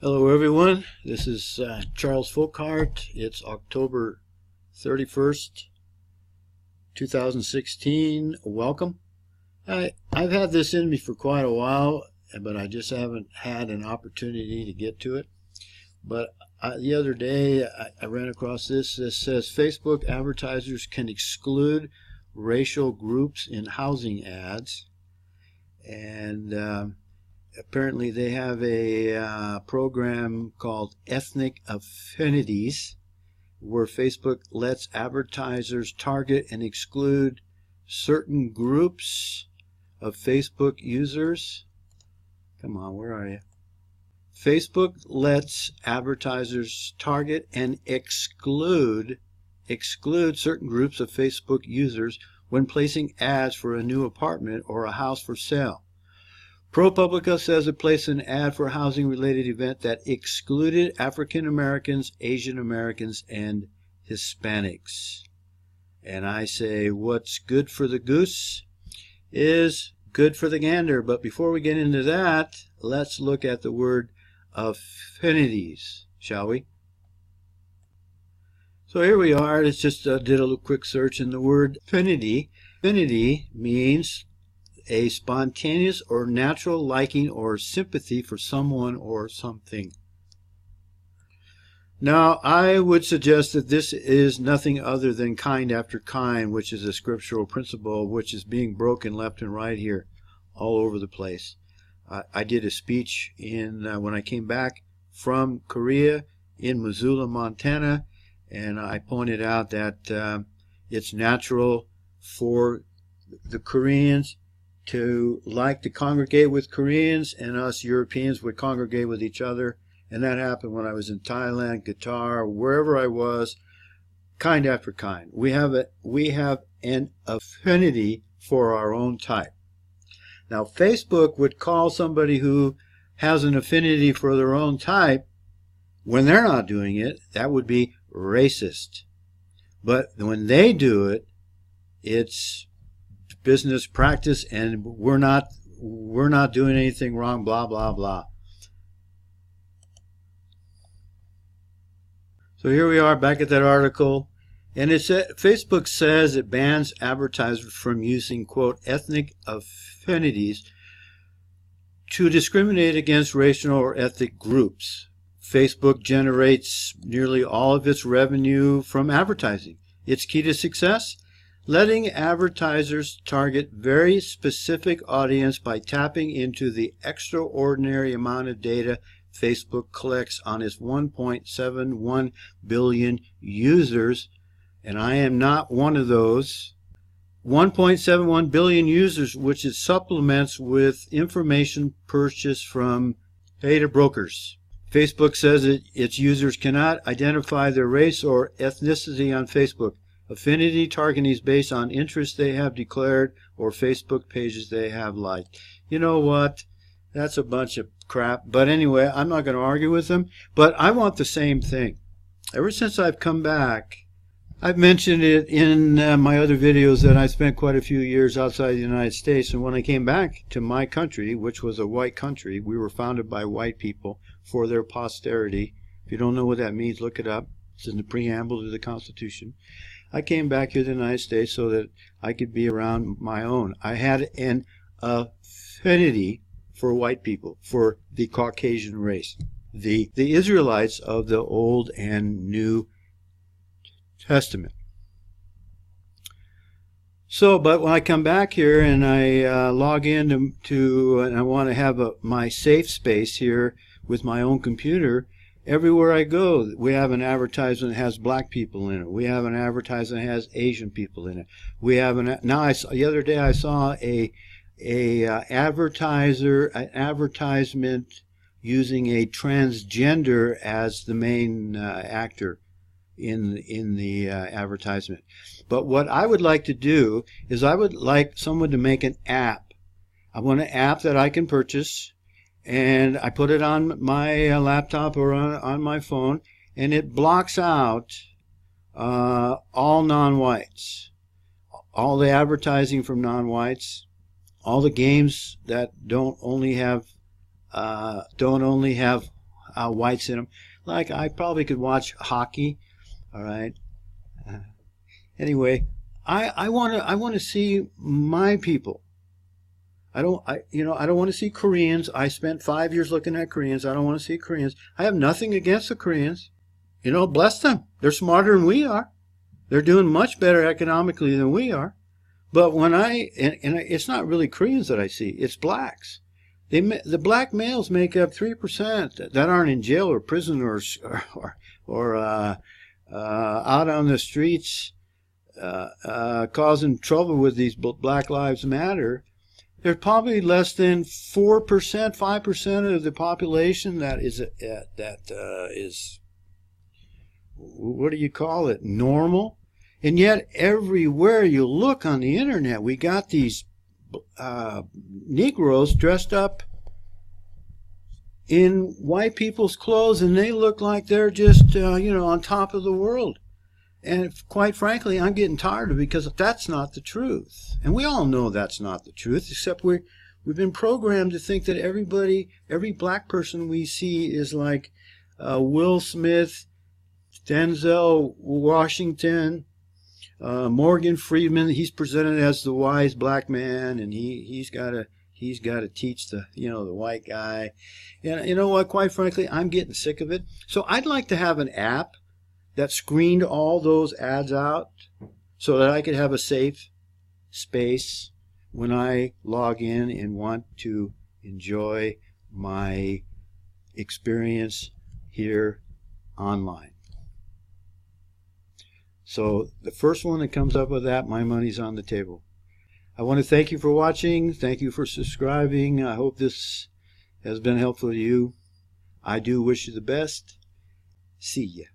Hello everyone, this is Charles Folkhart. It's October 31st, 2016. Welcome. I've had this in me for quite a while, but I just haven't had an opportunity to get to it. But the other day I ran across this that says Facebook advertisers can exclude racial groups in housing ads. And apparently they have a program called Ethnic Affinities where Facebook lets advertisers target and exclude certain groups of Facebook users. Come on, where are you? Facebook lets advertisers target and exclude certain groups of Facebook users when placing ads for a new apartment or a house for sale. ProPublica says it placed an ad for a housing-related event that excluded African Americans, Asian Americans, and Hispanics. And I say, what's good for the goose is good for the gander. But before we get into that, let's look at the word affinities, shall we? So here we are. It's just did a little quick search in the word affinity. Affinity means a spontaneous or natural liking or sympathy for someone or something. Now, I would suggest that this is nothing other than kind after kind, which is a scriptural principle which is being broken left and right here, all over the place. I did a speech when I came back from Korea in Missoula, Montana, and I pointed out that it's natural for the Koreans to like to congregate with Koreans, and us Europeans would congregate with each other. And that happened when I was in Thailand, Qatar, wherever I was, kind after kind. We have an affinity for our own type. Now, Facebook would call somebody who has an affinity for their own type, when they're not doing it, that would be racist. But when they do it, it's business practice, and we're not doing anything wrong, blah blah blah. So here we are back at that article, and Facebook says it bans advertisers from using, quote, ethnic affinities to discriminate against racial or ethnic groups. Facebook generates nearly all of its revenue from advertising. Its key to success? Letting advertisers target very specific audience by tapping into the extraordinary amount of data Facebook collects on its 1.71 billion users, and I am not one of those. 1.71 billion users, which it supplements with information purchased from data brokers. Facebook says its users cannot identify their race or ethnicity on Facebook. Affinity targeting is based on interests they have declared or Facebook pages they have liked. You know what? That's a bunch of crap. But anyway, I'm not going to argue with them. But I want the same thing. Ever since I've come back, I've mentioned it in my other videos that I spent quite a few years outside the United States. And when I came back to my country, which was a white country, we were founded by white people for their posterity. If you don't know what that means, look it up. It's in the preamble to the Constitution. I came back here to the United States so that I could be around my own. I had an affinity for white people, for the Caucasian race, the Israelites of the Old and New Testament. So, but when I come back here and I log in and I want to have my safe space here with my own computer, everywhere I go, we have an advertisement that has black people in it. We have an advertisement that has Asian people in it. We have the other day I saw an advertisement using a transgender as the main actor in the advertisement. But what I would like to do is I would like someone to make an app. I want an app that I can purchase, and I put it on my laptop or on my phone, and it blocks out all non-whites, all the advertising from non-whites, all the games that don't only have whites in them. Like I probably could watch hockey. All right. Anyway, I want to see my people. I don't want to see Koreans. I spent 5 years looking at Koreans. I don't want to see Koreans. I have nothing against the Koreans. Bless them. They're smarter than we are. They're doing much better economically than we are. But when and it's not really Koreans that I see. It's blacks. The black males make up 3% that aren't in jail or prison or out on the streets causing trouble with these Black Lives Matter. There's probably less than 4%, 5% of the population that is what do you call it? Normal. And yet everywhere you look on the internet, we got these Negroes dressed up in white people's clothes, and they look like they're just on top of the world. And quite frankly, I'm getting tired of it because that's not the truth. And we all know that's not the truth, except we've been programmed to think that every black person we see is like Will Smith, Denzel Washington, Morgan Freeman. He's presented as the wise black man, and he's got to teach the white guy. And you know what? Quite frankly, I'm getting sick of it. So I'd like to have an app that screened all those ads out so that I could have a safe space when I log in and want to enjoy my experience here online. So the first one that comes up with that, my money's on the table. I want to thank you for watching. Thank you for subscribing. I hope this has been helpful to you. I do wish you the best. See ya.